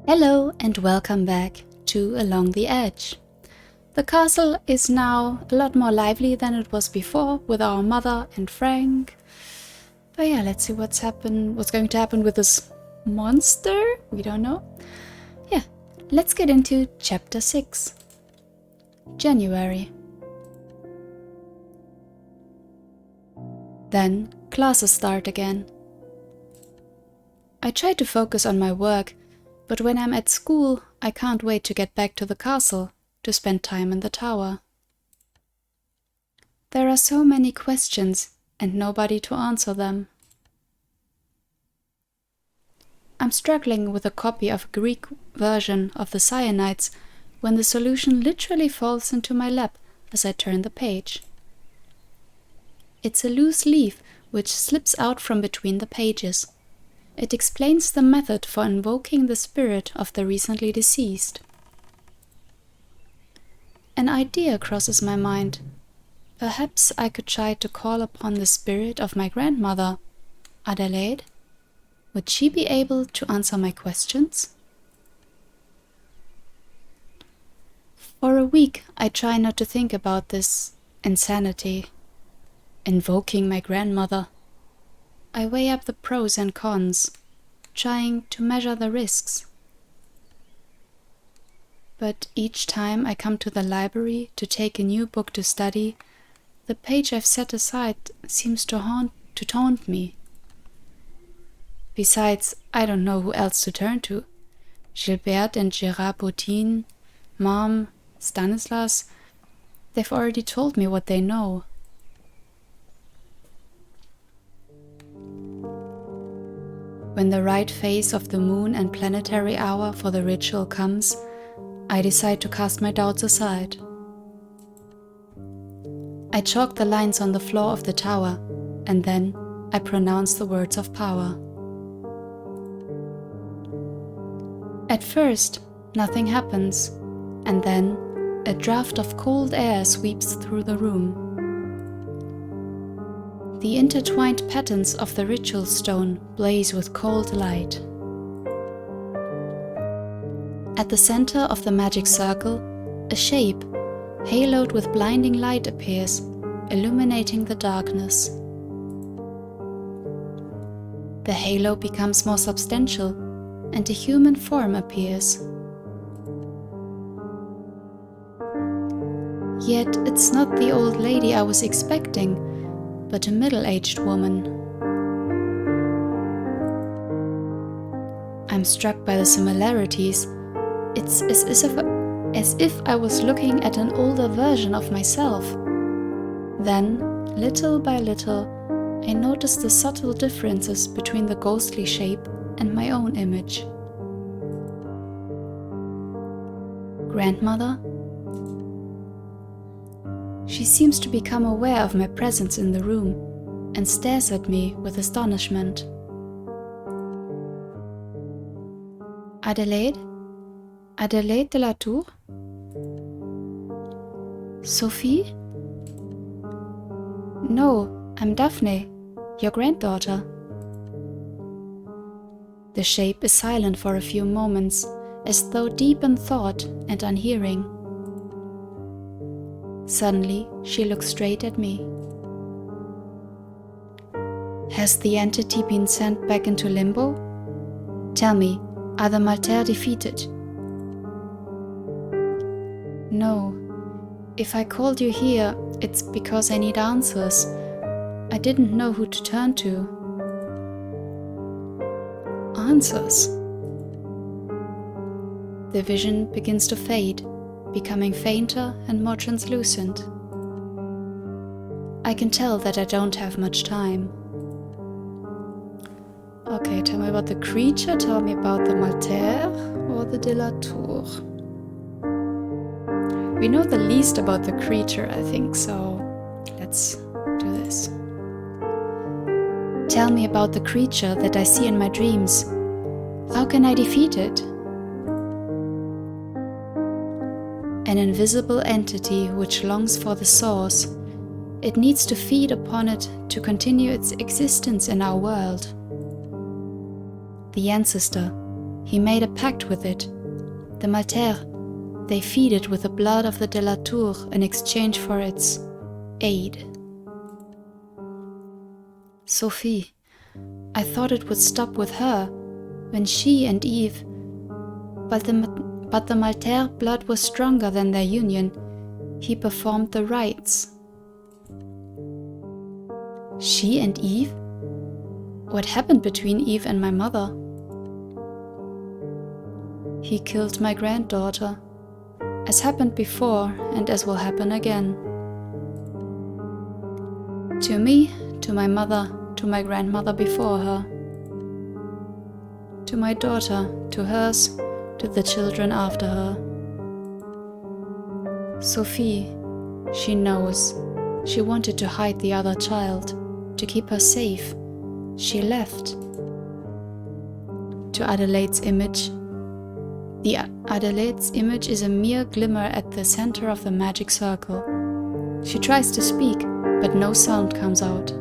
Hello and welcome back to Along the Edge. The castle is now a lot more lively than it was before with our mother and Frank. But yeah, let's see what's going to happen with this monster. We don't know. Yeah, let's get into chapter 6. January. Then classes start again. I try to focus on my work, but when I'm at school, I can't wait to get back to the castle, to spend time in the tower. There are so many questions and nobody to answer them. I'm struggling with a copy of a Greek version of the Cyanides when the solution literally falls into my lap as I turn the page. It's a loose leaf which slips out from between the pages. It explains the method for invoking the spirit of the recently deceased. An idea crosses my mind. Perhaps I could try to call upon the spirit of my grandmother, Adelaide. Would she be able to answer my questions? For a week, I try not to think about this insanity. Invoking my grandmother. I weigh up the pros and cons, trying to measure the risks. But each time I come to the library to take a new book to study, the page I've set aside seems to taunt me. Besides, I don't know who else to turn to. Gilbert and Gérard Bottin, Mom, Stanislas, they've already told me what they know. When the right phase of the moon and planetary hour for the ritual comes, I decide to cast my doubts aside. I chalk the lines on the floor of the tower, and then I pronounce the words of power. At first, nothing happens, and then a draft of cold air sweeps through the room. The intertwined patterns of the ritual stone blaze with cold light. At the center of the magic circle, a shape, haloed with blinding light, appears, illuminating the darkness. The halo becomes more substantial, and a human form appears. Yet it's not the old lady I was expecting, but a middle-aged woman. I'm struck by the similarities. It's as if I was looking at an older version of myself. Then, little by little, I notice the subtle differences between the ghostly shape and my own image. Grandmother? She seems to become aware of my presence in the room and stares at me with astonishment. Adelaide? Adelaide de la Tour? Sophie? No, I'm Daphne, your granddaughter. The shape is silent for a few moments, as though deep in thought and unhearing. Suddenly, she looks straight at me. Has the entity been sent back into limbo? Tell me, are the Maltaire defeated? No. If I called you here, it's because I need answers. I didn't know who to turn to. Answers? The vision begins to fade, becoming fainter and more translucent. I can tell that I don't have much time. Okay, tell me about the creature, tell me about the Maltaire or the de la Tour. We know the least about the creature, I think, so let's do this. Tell me about the creature that I see in my dreams. How can I defeat it? An invisible entity which longs for the source. It needs to feed upon it to continue its existence in our world. The ancestor, He made a pact with it. The Maltaire, they feed it with the blood of the de la Tour in exchange for its aid. Sophie, I thought it would stop with her, when she and Eve, but the Maltaire blood was stronger than their union. He performed the rites. She and Eve? What happened between Eve and my mother? He killed my granddaughter, as happened before and as will happen again. To me, to my mother, to my grandmother before her. To my daughter, to hers, to the children after her. Sophie, she knows. She wanted to hide the other child, to keep her safe. She left. To Adelaide's image. The Adelaide's image is a mere glimmer at the center of the magic circle. She tries to speak, but no sound comes out.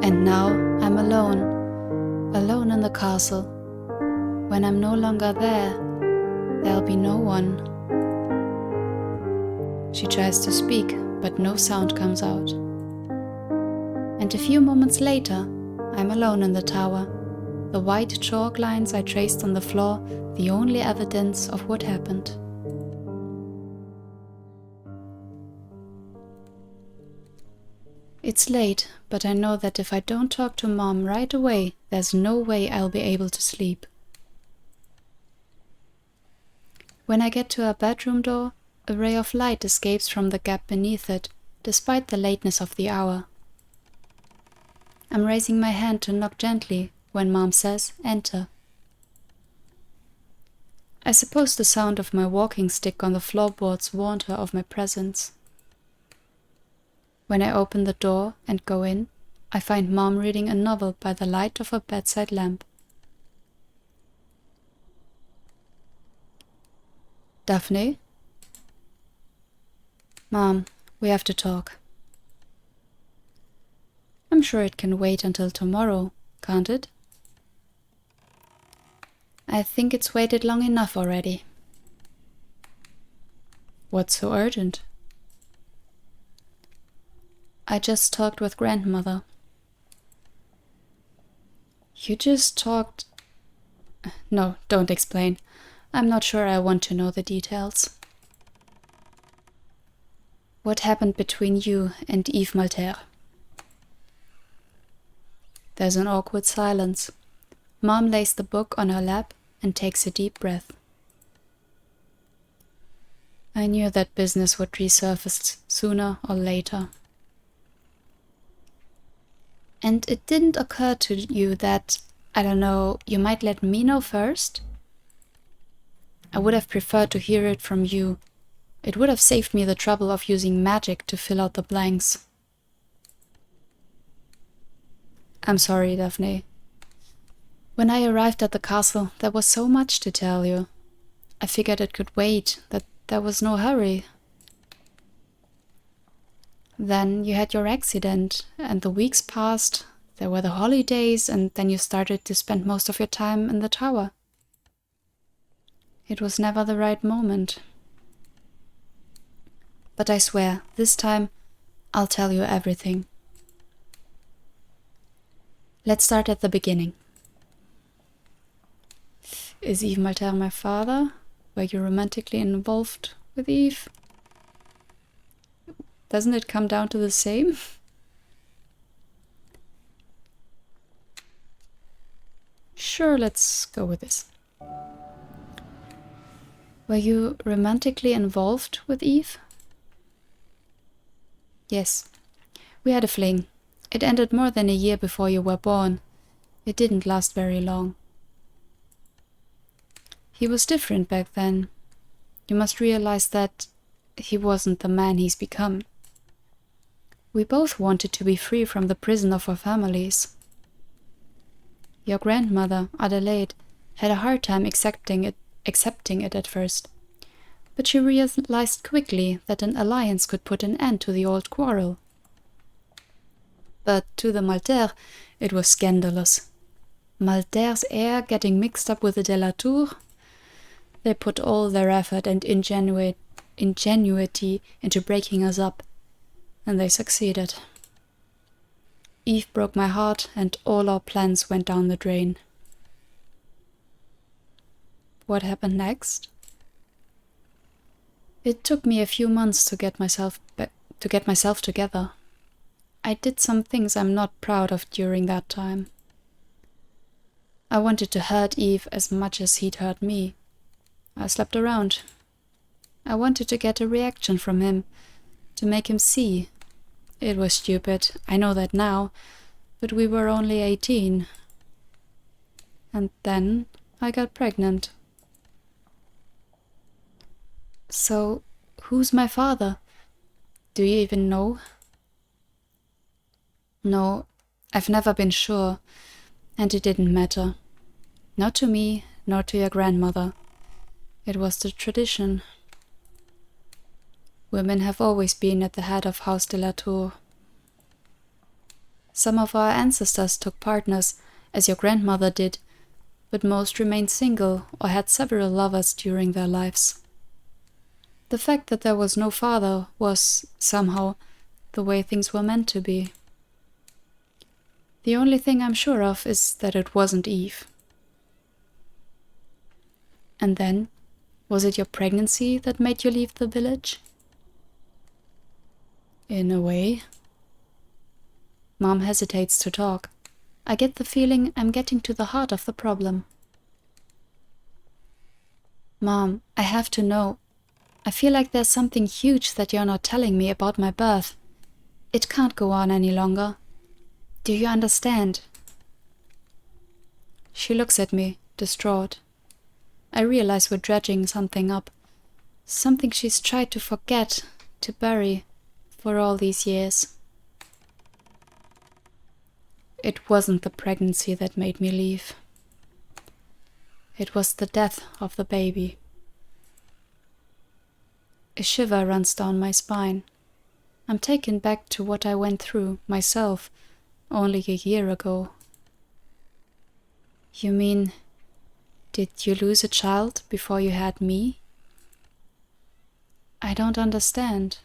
And now I'm alone in the castle. When I'm no longer there, there'll be no one. She tries to speak, but no sound comes out. And a few moments later, I'm alone in the tower. The white chalk lines I traced on the floor, the only evidence of what happened. It's late, but I know that if I don't talk to Mom right away, there's no way I'll be able to sleep. When I get to her bedroom door, a ray of light escapes from the gap beneath it, despite the lateness of the hour. I'm raising my hand to knock gently when Mom says, "Enter." I suppose the sound of my walking stick on the floorboards warned her of my presence. When I open the door and go in, I find Mom reading a novel by the light of her bedside lamp. "Daphne?" "Mom, we have to talk." "I'm sure it can wait until tomorrow, can't it?" "I think it's waited long enough already." "What's so urgent?" "I just talked with grandmother." "You just talked—" "No, don't explain. I'm not sure I want to know the details." "What happened between you and Eve Maltaire?" There's an awkward silence. Mom lays the book on her lap and takes a deep breath. "I knew that business would resurface sooner or later." "And it didn't occur to you that, I don't know, you might let me know first?" "I would have preferred to hear it from you. It would have saved me the trouble of using magic to fill out the blanks." "I'm sorry, Daphne. When I arrived at the castle, there was so much to tell you. I figured it could wait, that there was no hurry. Then you had your accident, and the weeks passed, there were the holidays, and then you started to spend most of your time in the tower. It was never the right moment. But I swear, this time, I'll tell you everything. Let's start at the beginning. Is Eve Maltaire my father? Were you romantically involved with Eve? Doesn't it come down to the same? Sure, let's go with this. Were you romantically involved with Eve? Yes. We had a fling. It ended more than a year before you were born. It didn't last very long. He was different back then. You must realize that he wasn't the man he's become. We both wanted to be free from the prison of our families. Your grandmother, Adelaide, had a hard time accepting it at first, but she realized quickly that an alliance could put an end to the old quarrel. But to the Maltaire, it was scandalous. Maltaire's heir getting mixed up with the de la Tour? They put all their effort and ingenuity into breaking us up, and they succeeded. Eve broke my heart, and all our plans went down the drain. What happened next? It took me a few months to get myself together. I did some things I'm not proud of during that time. I wanted to hurt Eve as much as he'd hurt me. I slept around. I wanted to get a reaction from him, to make him see. It was stupid, I know that now, but we were only 18. And then I got pregnant. So, who's my father? Do you even know? No, I've never been sure, and it didn't matter. Not to me, nor to your grandmother. It was the tradition. Women have always been at the head of House de la Tour. Some of our ancestors took partners, as your grandmother did, but most remained single or had several lovers during their lives. The fact that there was no father was, somehow, the way things were meant to be. The only thing I'm sure of is that it wasn't Eve. And then, was it your pregnancy that made you leave the village? In a way. Mom hesitates to talk. I get the feeling I'm getting to the heart of the problem. Mom, I have to know. I feel like there's something huge that you're not telling me about my birth. It can't go on any longer. Do you understand? She looks at me, distraught. I realize we're dredging something up. Something she's tried to forget, to bury, for all these years. It wasn't the pregnancy that made me leave. It was the death of the baby. A shiver runs down my spine. I'm taken back to what I went through, myself, only a year ago. You mean, did you lose a child before you had me? I don't understand.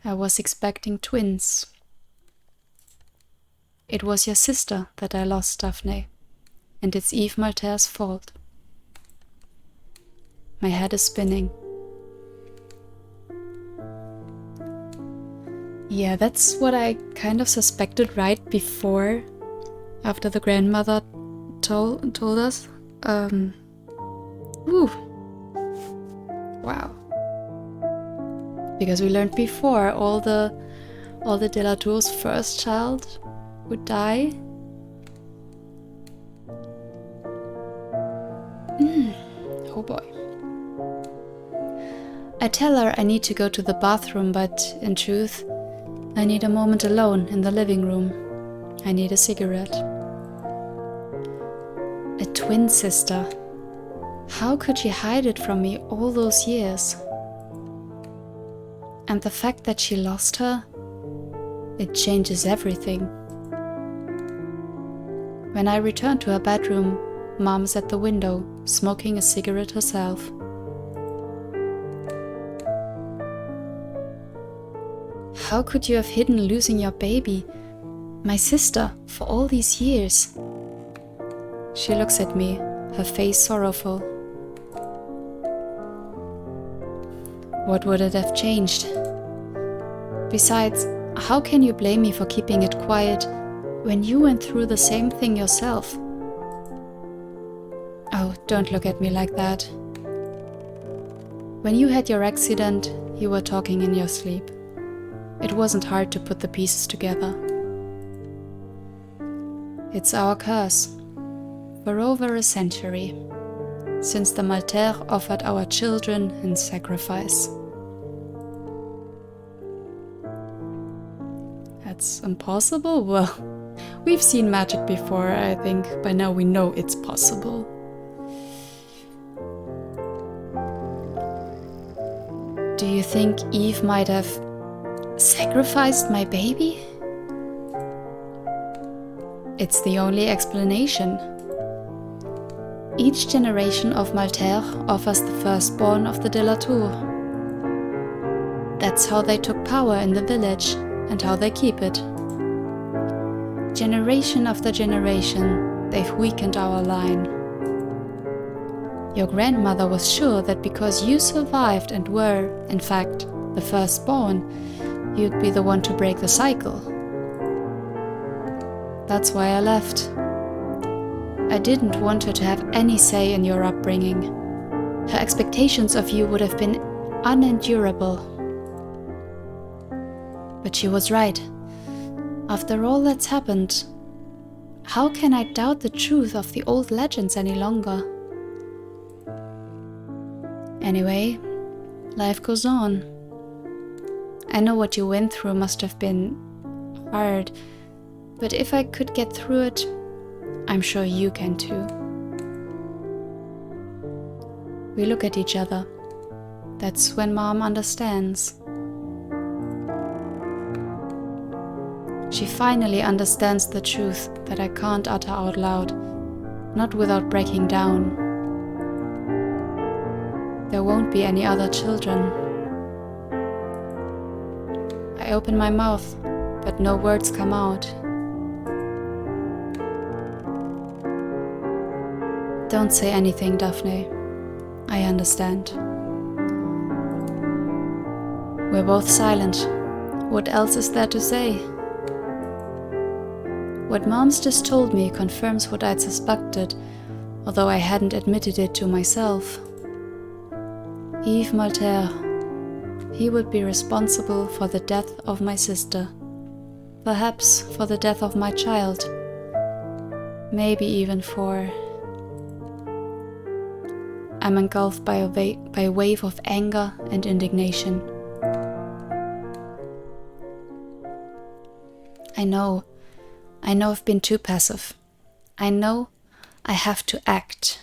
I was expecting twins. It was your sister that I lost, Daphne, and it's Eve Maltaire's fault. My head is spinning. Yeah, that's what I kind of suspected right before, after the grandmother told us. Wow. Because we learned before all the de la Tour's first child would die. Oh boy. I tell her I need to go to the bathroom, but in truth, I need a moment alone in the living room. I need a cigarette. A twin sister. How could she hide it from me all those years? And the fact that she lost her, it changes everything. When I return to her bedroom, Mom's at the window, smoking a cigarette herself. How could you have hidden losing your baby, my sister, for all these years? She looks at me, her face sorrowful. What would it have changed? Besides, how can you blame me for keeping it quiet when you went through the same thing yourself? Oh, don't look at me like that. When you had your accident, you were talking in your sleep. It wasn't hard to put the pieces together. It's our curse. For over a century, since the Maltaire offered our children in sacrifice. That's impossible? Well, we've seen magic before, I think. By now we know it's possible. Do you think Eve might have sacrificed my baby? It's the only explanation. Each generation of Maltaire offers the firstborn of the de la Tour. That's how they took power in the village and how they keep it. Generation after generation, they've weakened our line. Your grandmother was sure that because you survived and were, in fact, the firstborn, you'd be the one to break the cycle. That's why I left. I didn't want her to have any say in your upbringing. Her expectations of you would have been unendurable. But she was right. After all that's happened, how can I doubt the truth of the old legends any longer? Anyway, life goes on. I know what you went through must have been hard, but if I could get through it, I'm sure you can too. We look at each other. That's when Mom understands. She finally understands the truth that I can't utter out loud, not without breaking down. There won't be any other children. I open my mouth, but no words come out. Don't say anything, Daphne. I understand. We're both silent. What else is there to say? What Mom's just told me confirms what I'd suspected, although I hadn't admitted it to myself. Yves Maltaire. He would be responsible for the death of my sister. Perhaps for the death of my child. Maybe even for... I'm engulfed by a wave of anger and indignation. I know I've been too passive. I know I have to act.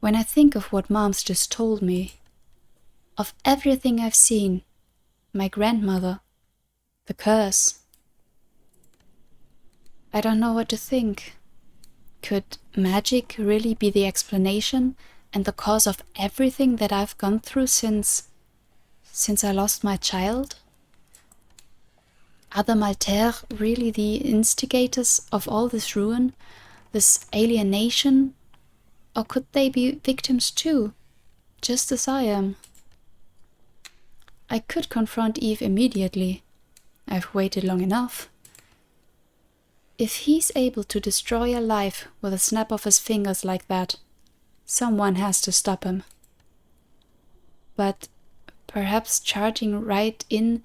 When I think of what Mom's just told me, of everything I've seen, my grandmother, the curse, I don't know what to think. Could magic really be the explanation and the cause of everything that I've gone through since I lost my child? Are the Maltaire really the instigators of all this ruin, this alienation? Or could they be victims too, just as I am? I could confront Yves immediately. I've waited long enough. If he's able to destroy a life with a snap of his fingers like that, someone has to stop him. But perhaps charging right in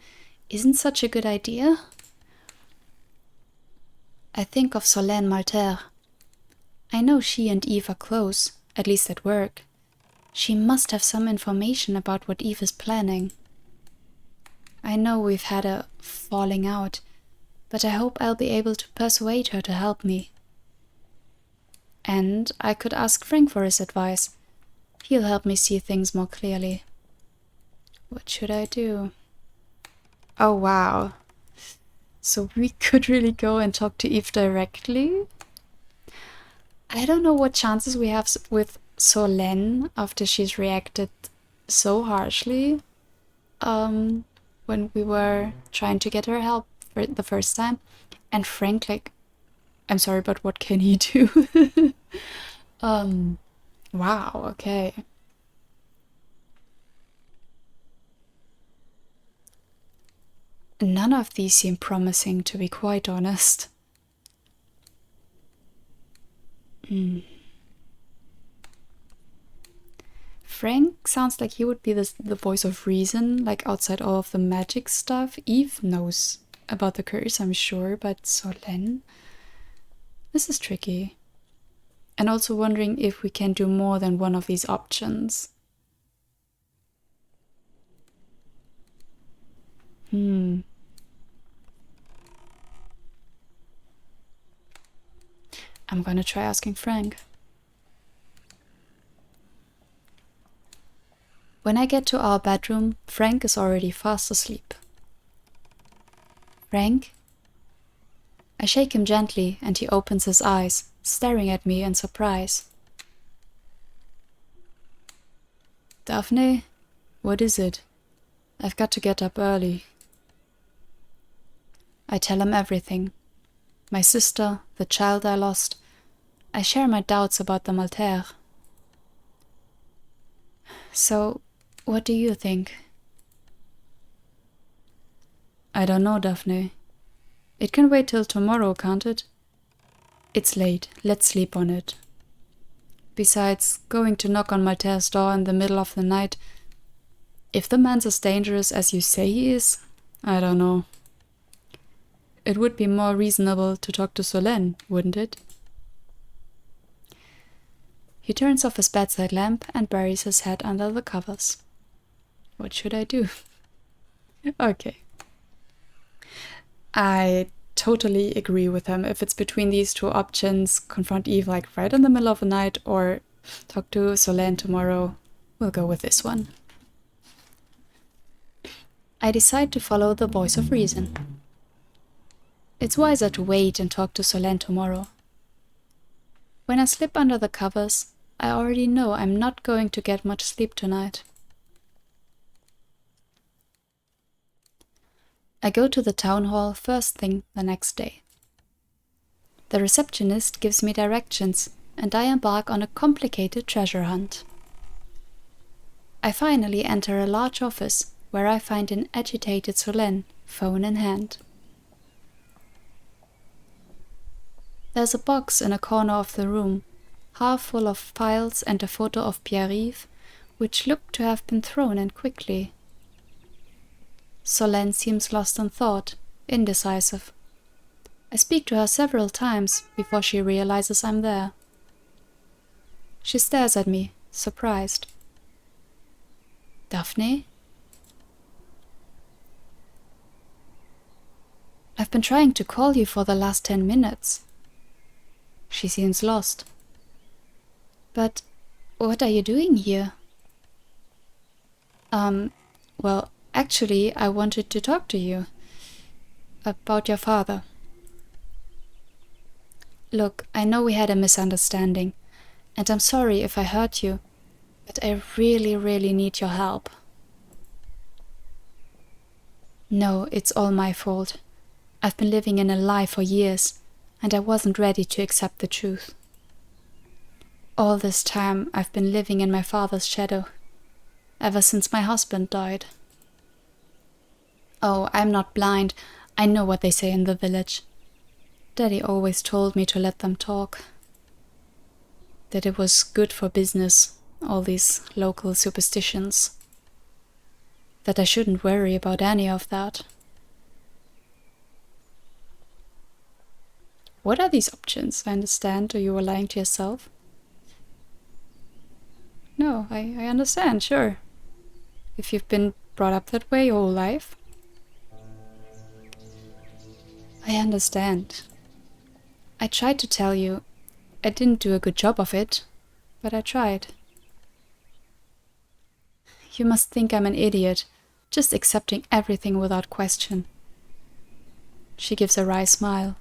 isn't such a good idea? I think of Solène Maltaire. I know she and Yves are close, at least at work. She must have some information about what Yves is planning. I know we've had a falling out, but I hope I'll be able to persuade her to help me. And I could ask Frank for his advice. He'll help me see things more clearly. What should I do? Oh wow. So we could really go and talk to Yves directly? I don't know what chances we have with Solène after she's reacted so harshly when we were trying to get her help for the first time. And Frank, like, I'm sorry, but what can he do? Wow, okay. None of these seem promising, to be quite honest. Frank sounds like he would be the voice of reason, like outside all of the magic stuff. Yves knows about the curse, I'm sure, but Solène? This is tricky. And also wondering if we can do more than one of these options. I'm gonna try asking Frank. When I get to our bedroom, Frank is already fast asleep. Frank? I shake him gently and he opens his eyes, staring at me in surprise. Daphne, what is it? I've got to get up early. I tell him everything. My sister, the child I lost. I share my doubts about the Maltaire. So, what do you think? I don't know, Daphne. It can wait till tomorrow, can't it? It's late. Let's sleep on it. Besides, going to knock on Maltaire's door in the middle of the night, if the man's as dangerous as you say he is, I don't know. It would be more reasonable to talk to Solène, wouldn't it? He turns off his bedside lamp and buries his head under the covers. What should I do? Okay. I totally agree with him. If it's between these two options, confront Eve like right in the middle of the night or talk to Solène tomorrow, we'll go with this one. I decide to follow the voice of reason. It's wiser to wait and talk to Solène tomorrow. When I slip under the covers, I already know I'm not going to get much sleep tonight. I go to the town hall first thing the next day. The receptionist gives me directions, and I embark on a complicated treasure hunt. I finally enter a large office, where I find an agitated Solène, phone in hand. There's a box in a corner of the room, half full of files and a photo of Pierre-Yves, which look to have been thrown in quickly. Solène seems lost in thought, indecisive. I speak to her several times before she realizes I'm there. She stares at me, surprised. Daphne? I've been trying to call you for the last 10 minutes. She seems lost. But what are you doing here? Well, actually, I wanted to talk to you about your father. Look, I know we had a misunderstanding, and I'm sorry if I hurt you, but I really, really need your help. No, it's all my fault. I've been living in a lie for years, and I wasn't ready to accept the truth. All this time, I've been living in my father's shadow, ever since my husband died. Oh, I'm not blind. I know what they say in the village. Daddy always told me to let them talk. That it was good for business, all these local superstitions. That I shouldn't worry about any of that. What are these options? I understand, or you were lying to yourself? No, I understand, sure. If you've been brought up that way your whole life. I understand. I tried to tell you. I didn't do a good job of it, but I tried. You must think I'm an idiot, just accepting everything without question. She gives a wry smile.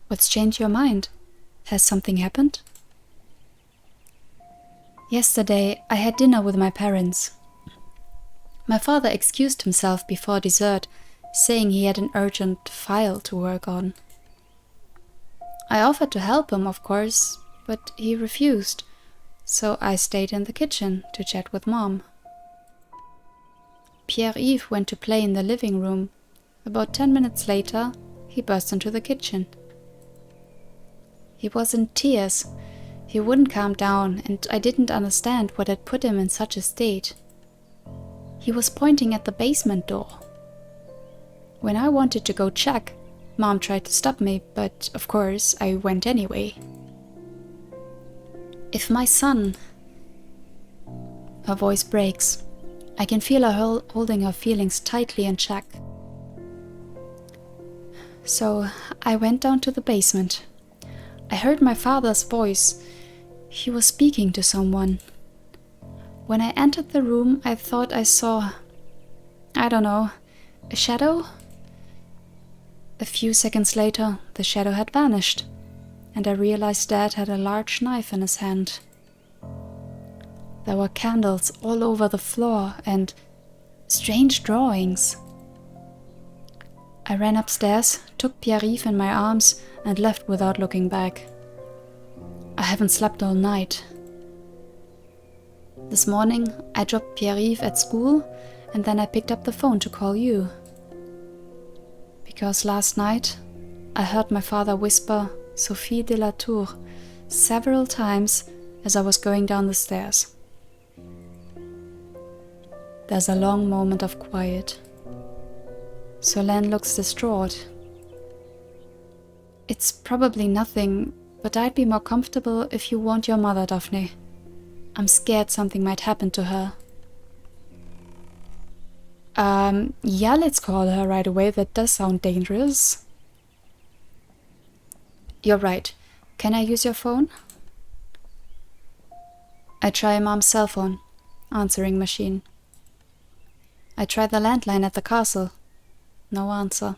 What's changed your mind? Has something happened? Yesterday, I had dinner with my parents. My father excused himself before dessert, saying he had an urgent file to work on. I offered to help him, of course, but he refused, so I stayed in the kitchen to chat with Mom. Pierre-Yves went to play in the living room. About 10 minutes later, he burst into the kitchen. He was in tears. He wouldn't calm down, and I didn't understand what had put him in such a state. He was pointing at the basement door. When I wanted to go check, Mom tried to stop me, but of course I went anyway. If my son... Her voice breaks. I can feel her holding her feelings tightly in check. So I went down to the basement. I heard my father's voice. He was speaking to someone. When I entered the room, I thought I saw... I don't know, a shadow? A few seconds later, the shadow had vanished, and I realized Dad had a large knife in his hand. There were candles all over the floor and strange drawings. I ran upstairs, took Pierre-Yves in my arms, and left without looking back. I haven't slept all night. This morning, I dropped Pierre-Yves at school, and then I picked up the phone to call you. Because last night, I heard my father whisper Sophie de la Tour several times as I was going down the stairs. There's a long moment of quiet. Solène looks distraught. It's probably nothing, but I'd be more comfortable if you warned your mother, Daphne. I'm scared something might happen to her. Yeah, let's call her right away. That does sound dangerous. You're right. Can I use your phone? I try Mom's cell phone. Answering machine. I try the landline at the castle. No answer.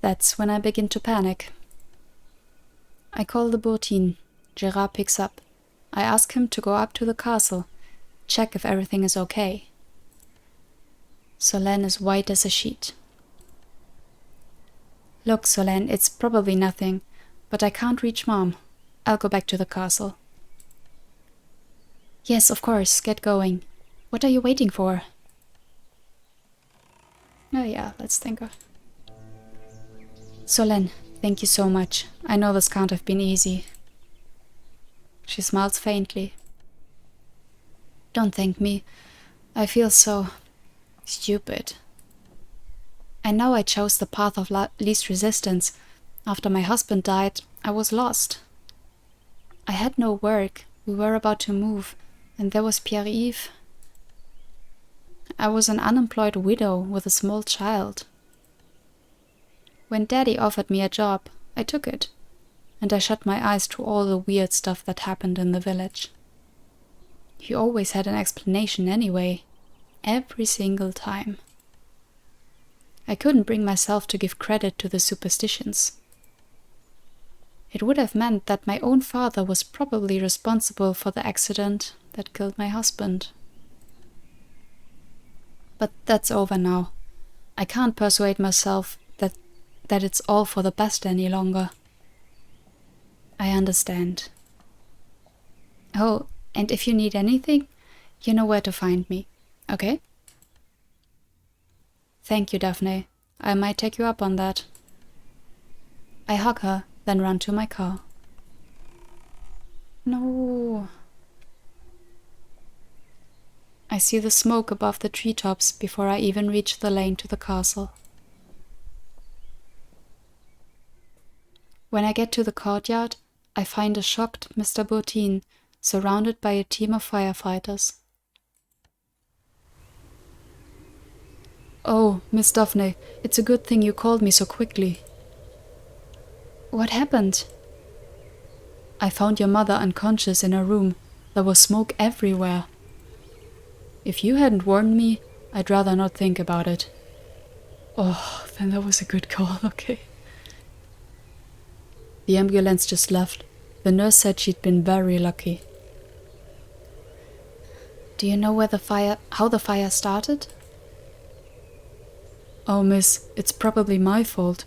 That's when I begin to panic. I call the Bourtine. Gérard picks up. I ask him to go up to the castle, check if everything is okay. Solène is white as a sheet. Look, Solène, it's probably nothing, but I can't reach Mom. I'll go back to the castle. Yes, of course, get going. What are you waiting for? Oh yeah, let's think of... Solène, thank you so much. I know this can't have been easy. She smiles faintly. Don't thank me. I feel so... stupid. I know I chose the path of least resistance. After my husband died, I was lost. I had no work. We were about to move, and there was Pierre-Yves. I was an unemployed widow with a small child. When Daddy offered me a job, I took it, and I shut my eyes to all the weird stuff that happened in the village. He always had an explanation anyway, every single time. I couldn't bring myself to give credit to the superstitions. It would have meant that my own father was probably responsible for the accident that killed my husband. But that's over now. I can't persuade myself that it's all for the best any longer. I understand. Oh, and if you need anything, you know where to find me, okay? Thank you, Daphne. I might take you up on that. I hug her, then run to my car. No. I see the smoke above the treetops before I even reach the lane to the castle. When I get to the courtyard, I find a shocked Mr. Bourtine surrounded by a team of firefighters. Oh, Miss Daphne, it's a good thing you called me so quickly. What happened? I found your mother unconscious in her room. There was smoke everywhere. If you hadn't warned me, I'd rather not think about it. Oh, then that was a good call, okay. The ambulance just left. The nurse said she'd been very lucky. Do you know how the fire started? Oh, miss, it's probably my fault.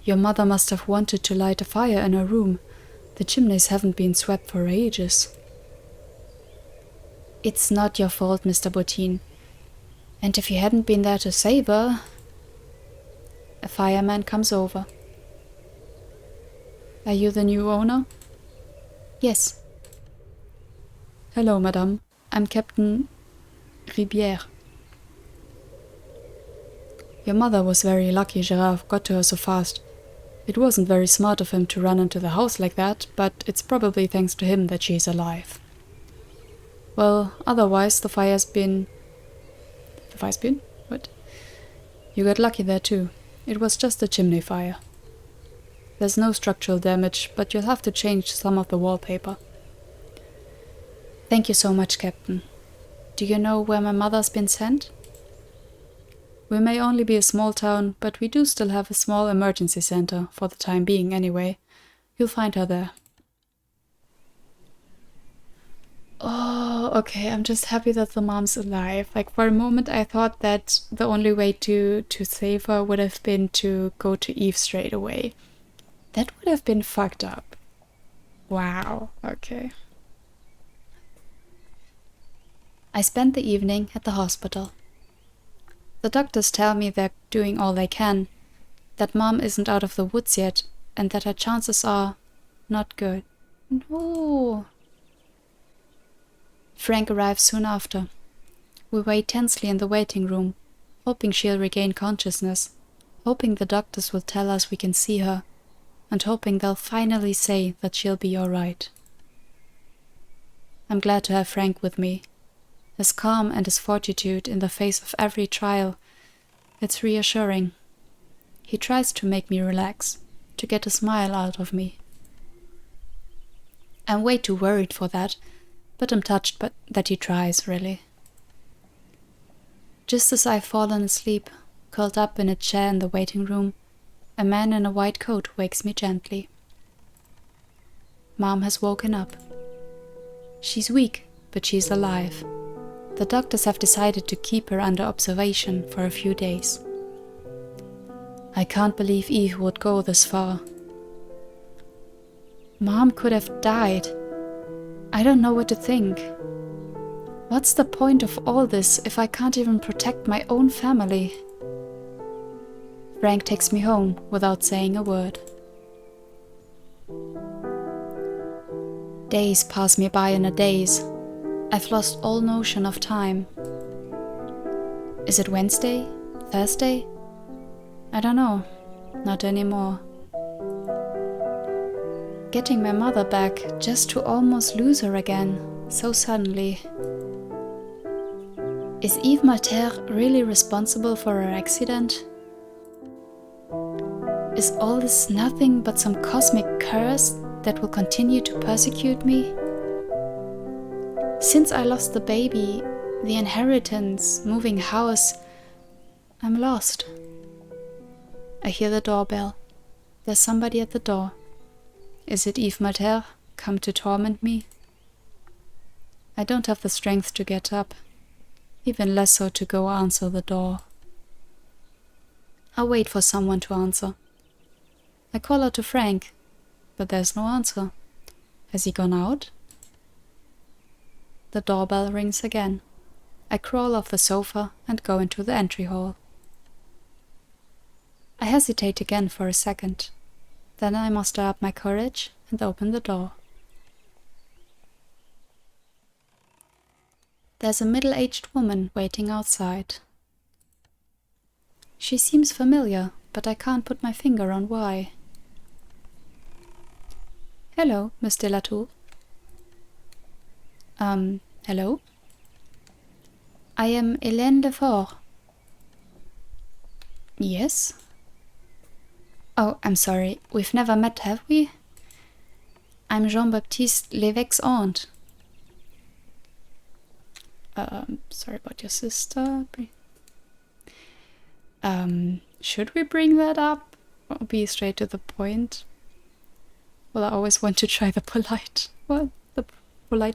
Your mother must have wanted to light a fire in her room. The chimneys haven't been swept for ages. It's not your fault, Mr. Bourtine. And if you hadn't been there to save her... A fireman comes over. Are you the new owner? Yes. Hello, madame. I'm Captain Ribière. Your mother was very lucky Gérard got to her so fast. It wasn't very smart of him to run into the house like that, but it's probably thanks to him that she's alive. Well, otherwise the fire's been... The fire's been? What? You got lucky there too. It was just a chimney fire. There's no structural damage, but you'll have to change some of the wallpaper. Thank you so much, Captain. Do you know where my mother's been sent? We may only be a small town, but we do still have a small emergency center, for the time being anyway. You'll find her there. Oh, okay, I'm just happy that the mom's alive. Like, for a moment I thought that the only way to save her would have been to go to Eve straight away. That would have been fucked up. Wow, okay. I spent the evening at the hospital. The doctors tell me they're doing all they can, that Mom isn't out of the woods yet, and that her chances are not good. No. Frank arrives soon after. We wait tensely in the waiting room, hoping she'll regain consciousness, hoping the doctors will tell us we can see her, and hoping they'll finally say that she'll be all right. I'm glad to have Frank with me. His calm and his fortitude in the face of every trial, it's reassuring. He tries to make me relax, to get a smile out of me. I'm way too worried for that, but I'm touched that he tries, really. Just as I've fallen asleep, curled up in a chair in the waiting room, a man in a white coat wakes me gently. Mom has woken up. She's weak, but she's alive. The doctors have decided to keep her under observation for a few days. I can't believe Eve would go this far. Mom could have died. I don't know what to think. What's the point of all this if I can't even protect my own family? Frank takes me home without saying a word. Days pass me by in a daze. I've lost all notion of time. Is it Wednesday? Thursday? I don't know. Not anymore. Getting my mother back just to almost lose her again, so suddenly. Is Eve Malter really responsible for her accident? Is all this nothing but some cosmic curse that will continue to persecute me? Since I lost the baby, the inheritance, moving house, I'm lost. I hear the doorbell. There's somebody at the door. Is it Eve Malter, come to torment me? I don't have the strength to get up, even less so to go answer the door. I wait for someone to answer. I call out to Frank, but there's no answer. Has he gone out? The doorbell rings again. I crawl off the sofa and go into the entry hall. I hesitate again for a second. Then I muster up my courage and open the door. There's a middle-aged woman waiting outside. She seems familiar, but I can't put my finger on why. Hello, Miss de la Tour. Hello? I am Hélène Lefort. Yes? Oh, I'm sorry. We've never met, have we? I'm Jean-Baptiste Lévesque's aunt. Sorry about your sister. Should we bring that up? Or be straight to the point? Well, I always want to try the polite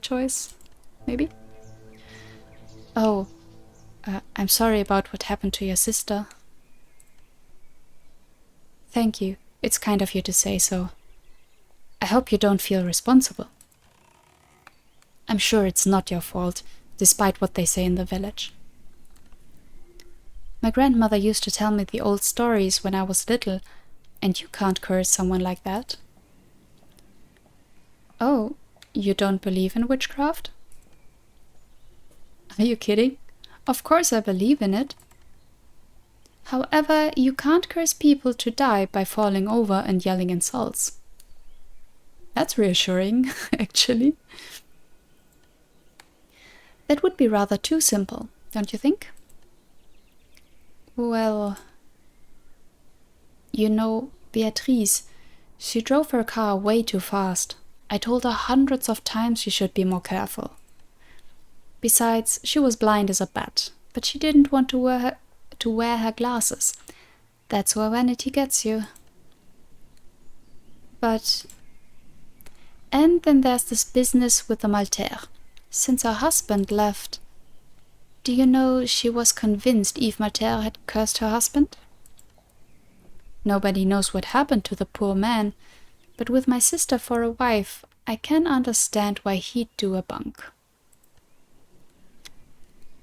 choice, maybe? Oh, I'm sorry about what happened to your sister. Thank you. It's kind of you to say so. I hope you don't feel responsible. I'm sure it's not your fault, despite what they say in the village. My grandmother used to tell me the old stories when I was little, and you can't curse someone like that. Oh, you don't believe in witchcraft? Are you kidding? Of course I believe in it. However, you can't curse people to die by falling over and yelling insults. That's reassuring, actually. That would be rather too simple, don't you think? Well, you know, Beatrice, she drove her car way too fast. I told her hundreds of times she should be more careful. Besides, she was blind as a bat, but she didn't want to to wear her glasses. That's where vanity gets you. But... And then there's this business with the Maltaire. Since her husband left... Do you know she was convinced Eve Maltaire had cursed her husband? Nobody knows what happened to the poor man, but with my sister for a wife, I can understand why he'd do a bunk.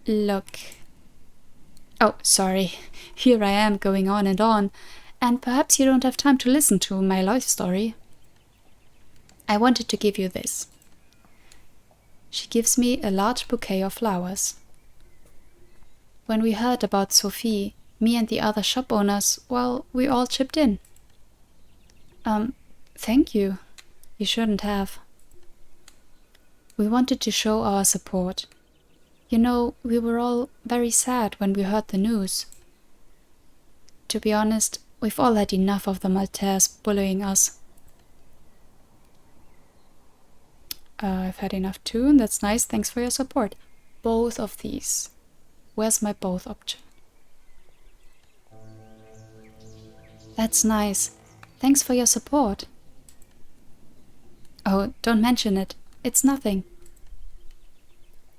Look. Oh, sorry. Here I am going on, and perhaps you don't have time to listen to my life story. I wanted to give you this. She gives me a large bouquet of flowers. When we heard about Sophie, me and the other shop owners, well, we all chipped in. Thank you. You shouldn't have. We wanted to show our support. You know, we were all very sad when we heard the news. To be honest, we've all had enough of the Maltaires bullying us. I've had enough too, and that's nice. Thanks for your support. Both of these. Where's my both option? That's nice. Thanks for your support. Oh, don't mention it. It's nothing.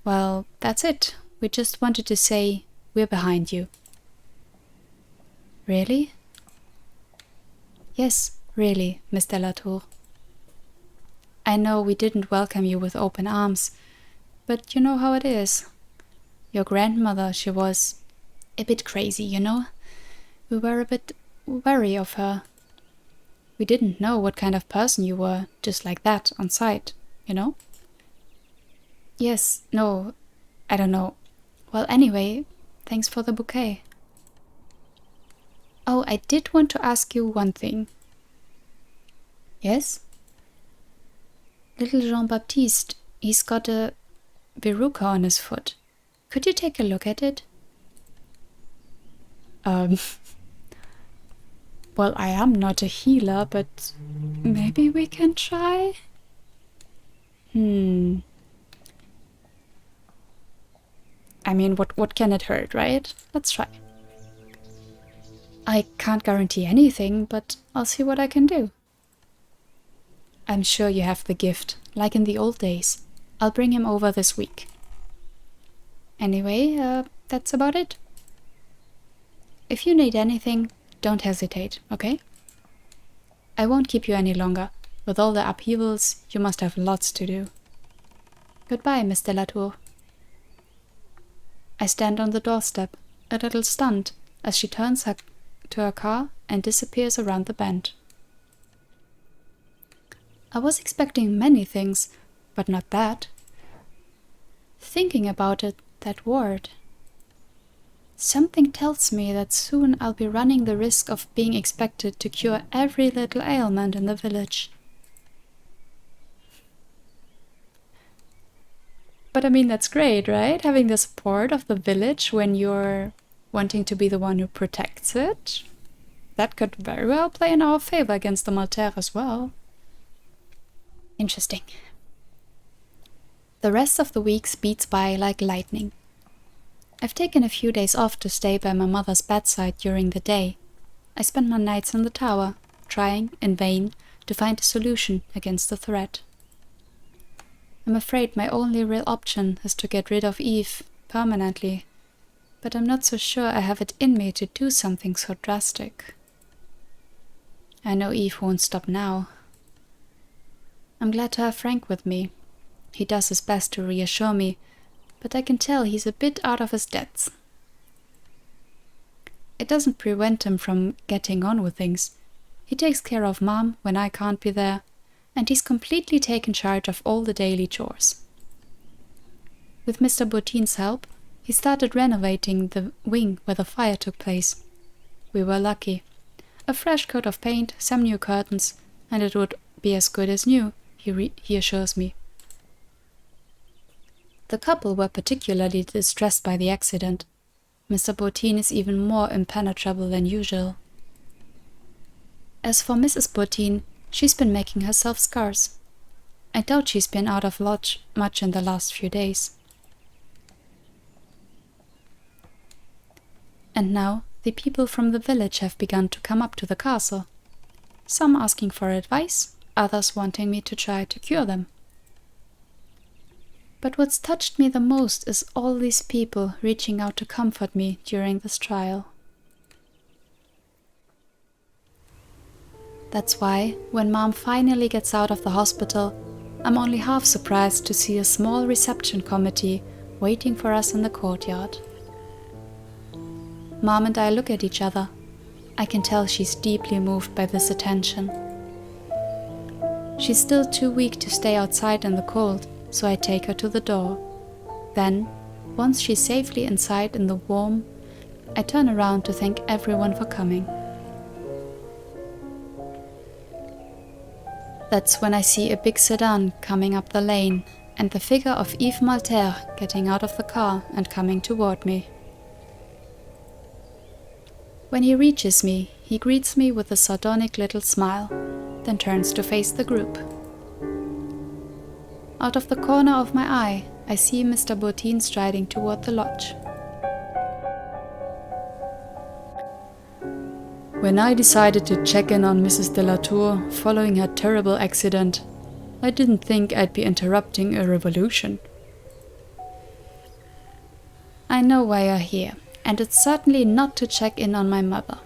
Well, that's it. We just wanted to say we're behind you. Really? Yes, really, Mr. Latour. I know we didn't welcome you with open arms, but you know how it is. Your grandmother, she was a bit crazy, you know? We were a bit wary of her. We didn't know what kind of person you were, just like that, on sight, you know? Yes, no, I don't know. Well, anyway, thanks for the bouquet. Oh, I did want to ask you one thing. Yes? Little Jean-Baptiste, he's got a verruca on his foot. Could you take a look at it? Well, I am not a healer, but maybe we can try? I mean, what can it hurt, right? Let's try. I can't guarantee anything, but I'll see what I can do. I'm sure you have the gift, like in the old days. I'll bring him over this week. Anyway, that's about it. If you need anything, don't hesitate, okay? I won't keep you any longer. With all the upheavals, you must have lots to do. Goodbye, Mr. Latour. I stand on the doorstep, a little stunned, as she turns to her car and disappears around the bend. I was expecting many things, but not that. Thinking about it, that word. Something tells me that soon I'll be running the risk of being expected to cure every little ailment in the village. But I mean, that's great, right? Having the support of the village when you're wanting to be the one who protects it. That could very well play in our favor against the Maltaire as well. Interesting. The rest of the week speeds by like lightning. I've taken a few days off to stay by my mother's bedside during the day. I spend my nights in the tower, trying, in vain, to find a solution against the threat. I'm afraid my only real option is to get rid of Eve permanently, but I'm not so sure I have it in me to do something so drastic. I know Eve won't stop now. I'm glad to have Frank with me. He does his best to reassure me, but I can tell he's a bit out of his depth. It doesn't prevent him from getting on with things. He takes care of Mom when I can't be there, and he's completely taken charge of all the daily chores. With Mr. Bottin's help, he started renovating the wing where the fire took place. We were lucky. A fresh coat of paint, some new curtains, and it would be as good as new, he assures me. The couple were particularly distressed by the accident. Mr. Bottin is even more impenetrable than usual. As for Mrs. Bottin, she's been making herself scarce. I doubt she's been out of lodge much in the last few days. And now the people from the village have begun to come up to the castle. Some asking for advice, others wanting me to try to cure them. But what's touched me the most is all these people reaching out to comfort me during this trial. That's why, when Mom finally gets out of the hospital, I'm only half surprised to see a small reception committee waiting for us in the courtyard. Mom and I look at each other. I can tell she's deeply moved by this attention. She's still too weak to stay outside in the cold, so I take her to the door. Then, once she's safely inside in the warm, I turn around to thank everyone for coming. That's when I see a big sedan coming up the lane and the figure of Yves Malter getting out of the car and coming toward me. When he reaches me, he greets me with a sardonic little smile, then turns to face the group. Out of the corner of my eye, I see Mr. Bourtine striding toward the lodge. When I decided to check in on Mrs. de la Tour following her terrible accident, I didn't think I'd be interrupting a revolution. I know why you're here, and it's certainly not to check in on my mother.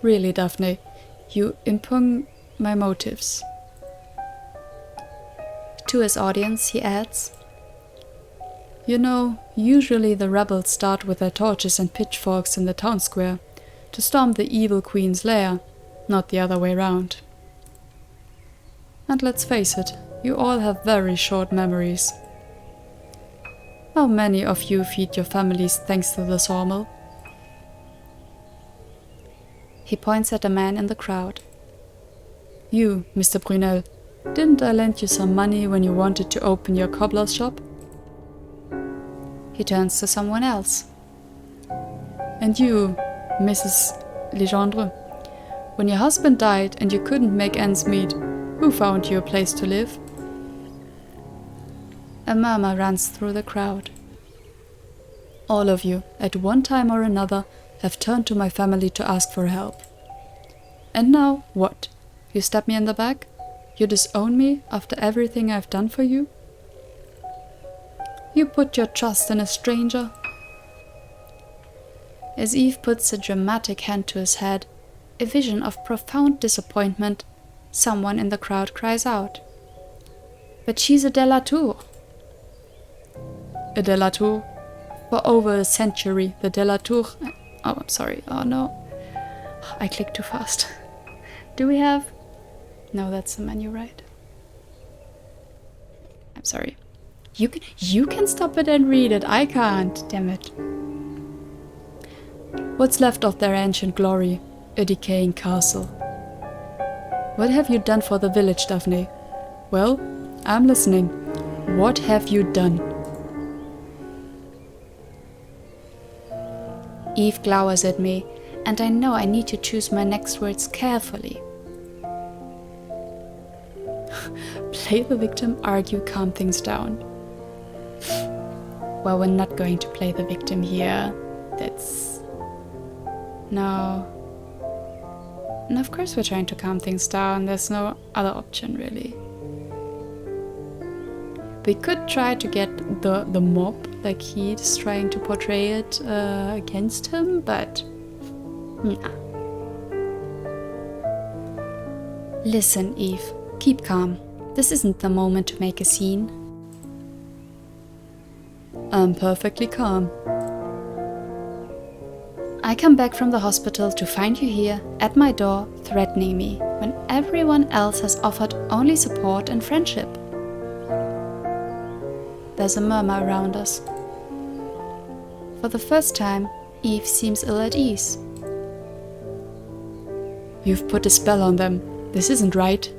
Really, Daphne, you impugn my motives. To his audience, he adds, You know, usually the rebels start with their torches and pitchforks in the town square to storm the evil queen's lair, not the other way round. And let's face it, you all have very short memories. How many of you feed your families thanks to the sawmill? He points at a man in the crowd. You, Mr. Brunel, didn't I lend you some money when you wanted to open your cobbler's shop? He turns to someone else. And you, Mrs. Legendre, when your husband died and you couldn't make ends meet, who found you a place to live? A murmur runs through the crowd. All of you, at one time or another, have turned to my family to ask for help. And now, what? You stab me in the back? You disown me after everything I've done for you? You put your trust in a stranger? As Yves puts a dramatic hand to his head, a vision of profound disappointment, someone in the crowd cries out. But she's a de la Tour. A de la Tour? For over a century, the de la Tour... Oh, I'm sorry. Oh, no. I clicked too fast. Do we have... No, that's the menu, right? I'm sorry. You can stop it and read it. I can't. Damn it. What's left of their ancient glory? A decaying castle. What have you done for the village, Daphne? Well, I'm listening. What have you done? Yves glowers at me, and I know I need to choose my next words carefully. Play the victim, argue, calm things down. Well, we're not going to play the victim here. That's... No. And of course we're trying to calm things down. There's no other option, really. We could try to get the mob, like he's trying to portray it against him, but... Nah. Listen, Yves. Keep calm. This isn't the moment to make a scene. I'm perfectly calm. I come back from the hospital to find you here, at my door, threatening me, when everyone else has offered only support and friendship. There's a murmur around us. For the first time, Yves seems ill at ease. You've put a spell on them. This isn't right.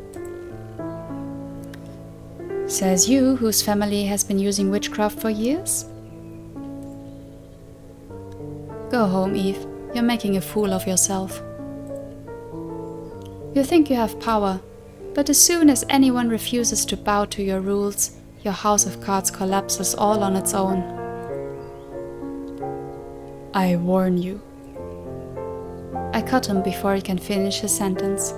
Says you, whose family has been using witchcraft for years? Go home, Yves. You're making a fool of yourself. You think you have power, but as soon as anyone refuses to bow to your rules, your house of cards collapses all on its own. I warn you. I cut him before he can finish his sentence.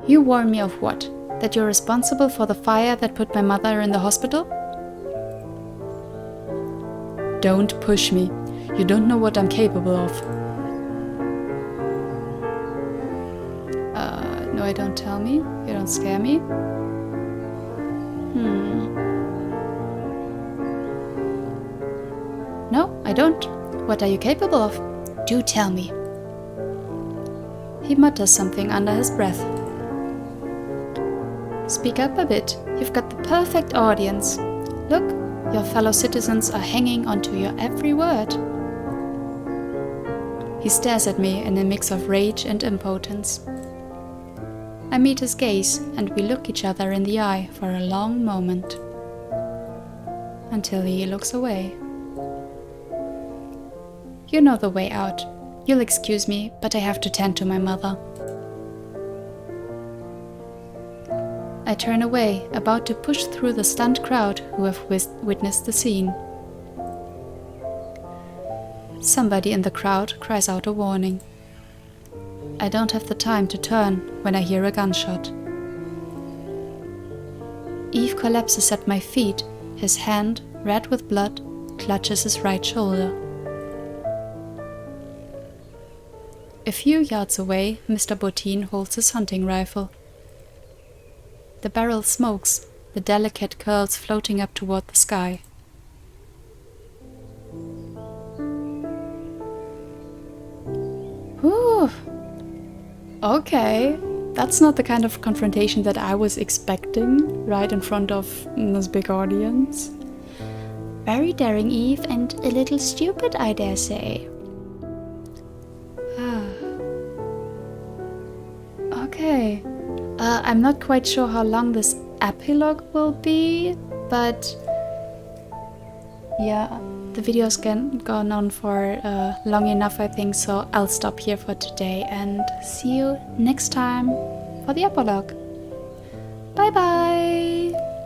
You warn me of what? That you're responsible for the fire that put my mother in the hospital? Don't push me. You don't know what I'm capable of. No, I don't tell me. You don't scare me. No, I don't. What are you capable of? Do tell me. He mutters something under his breath. Speak up a bit. You've got the perfect audience. Look, your fellow citizens are hanging onto your every word. He stares at me in a mix of rage and impotence. I meet his gaze and we look each other in the eye for a long moment. Until he looks away. You know the way out. You'll excuse me, but I have to tend to my mother. I turn away, about to push through the stunned crowd who have witnessed the scene. Somebody in the crowd cries out a warning. I don't have the time to turn when I hear a gunshot. Yves collapses at my feet, his hand, red with blood, clutches his right shoulder. A few yards away, Mr. Bottin holds his hunting rifle. The barrel smokes, the delicate curls floating up toward the sky. Whew. Okay, that's not the kind of confrontation that I was expecting right in front of this big audience. Very daring, Yves, and a little stupid, I dare say. Okay. I'm not quite sure how long this epilogue will be, but yeah, the video's gone on for long enough, I think, so I'll stop here for today and see you next time for the epilogue. Bye bye!